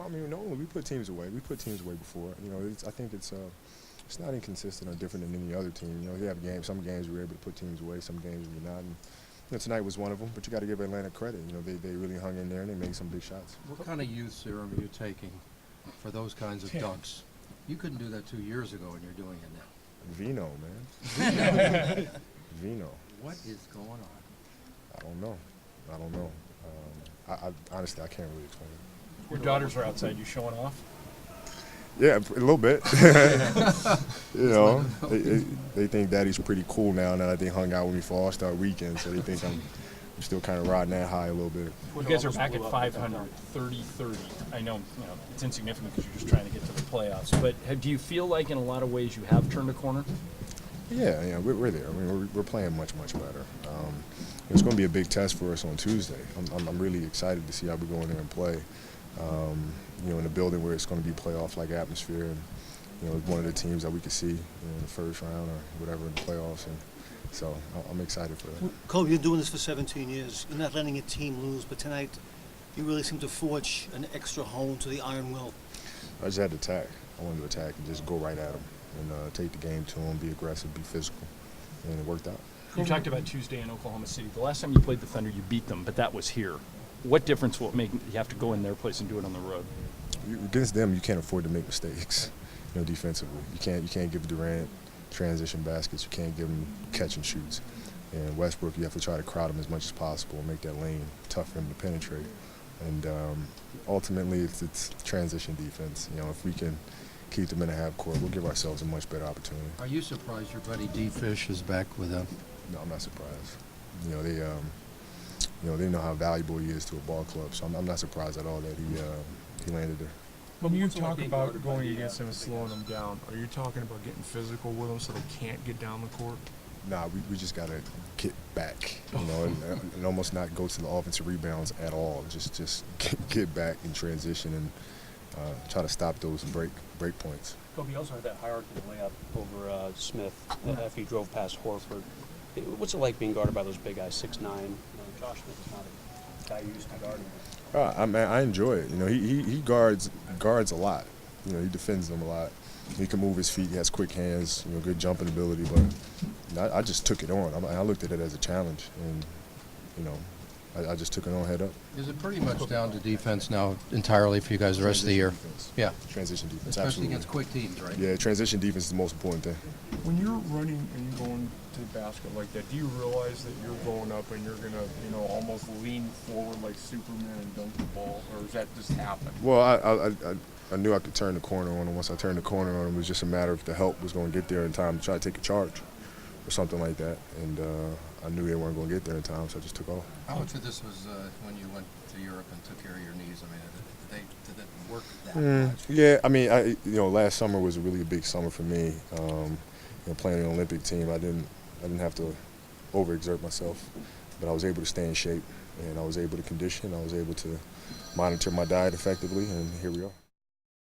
Well, I mean, no, we put teams away. We put teams away before. I think it's not inconsistent or different than any other team. You have games. Some games we're able to put teams away. Some games we're not. And, tonight was one of them. But you got to give Atlanta credit. They really hung in there and they made some big shots. What kind of youth serum are you taking for those kinds of dunks? You couldn't do that 2 years ago, and you're doing it now. Vino, man. Vino. What is going on? I don't know. I honestly, I can't really explain it. Your daughters are outside. You showing off? Yeah, a little bit. They think Daddy's pretty cool now that they hung out with me for All-Star Weekend, so they think I'm still kind of riding that high a little bit. You guys are back at 500, 30-30. I know, it's insignificant because you're just trying to get to the playoffs. But do you feel like in a lot of ways you have turned a corner? Yeah, we're there. I mean, we're playing much, much better. It's going to be a big test for us on Tuesday. I'm really excited to see how we go in there and play. In a building where it's going to be playoff-like atmosphere, and one of the teams that we could see in the first round or whatever in the playoffs, and so I'm excited for that. Kobe, you're doing this for 17 years. You're not letting a team lose, but tonight you really seem to forge an extra hone to the iron will. I just had to attack. I wanted to attack and just go right at them and take the game to them, be aggressive, be physical, and it worked out. You talked about Tuesday in Oklahoma City. The last time you played the Thunder, you beat them, but that was here. What difference will it make you have to go in their place and do it on the road? Against them, you can't afford to make mistakes. Defensively, you can't give Durant transition baskets. You can't give him catch and shoots. And Westbrook, you have to try to crowd him as much as possible and make that lane tough for him to penetrate. And ultimately, it's transition defense. If we can keep them in the half court, we'll give ourselves a much better opportunity. Are you surprised your buddy D. Fish is back with them? No, I'm not surprised. They know how valuable he is to a ball club, so I'm not surprised at all that he landed there. When you talk about going against them and slowing them down, are you talking about getting physical with them so they can't get down the court? Nah, we just got to get back, and almost not go to the offensive rebounds at all. Just get back in transition and try to stop those break points. Kobe also had that hierarchy layup over Smith after he drove past Horford. What's it like being guarded by those big guys, 6'9"? Josh Smith is not a guy who used to guard him. I enjoy it. He guards a lot. He defends them a lot. He can move his feet. He has quick hands. Good jumping ability. But I just took it on. I looked at it as a challenge, and I just took it on head up. Is it pretty much down to defense now entirely for you guys the rest of the year? Defense. Yeah. Transition defense. Especially absolutely. against quick teams, right? Yeah, transition defense is the most important thing. When you're running and you're going to the basket like that, do you realize that you're going up and you're going to, almost lean forward like Superman and dunk the ball, or does that just happen? Well, I knew I could turn the corner on him. Once I turned the corner on him, it was just a matter of the help was going to get there in time to try to take a charge or something like that. And I knew they weren't going to get there in time, so I just took off. How much of this was when you went to Europe and took care of your knees? I mean, did it work that much? Yeah, I mean, last summer was really a big summer for me. Playing an Olympic team, I didn't have to overexert myself, but I was able to stay in shape, and I was able to condition. I was able to monitor my diet effectively, and here we are.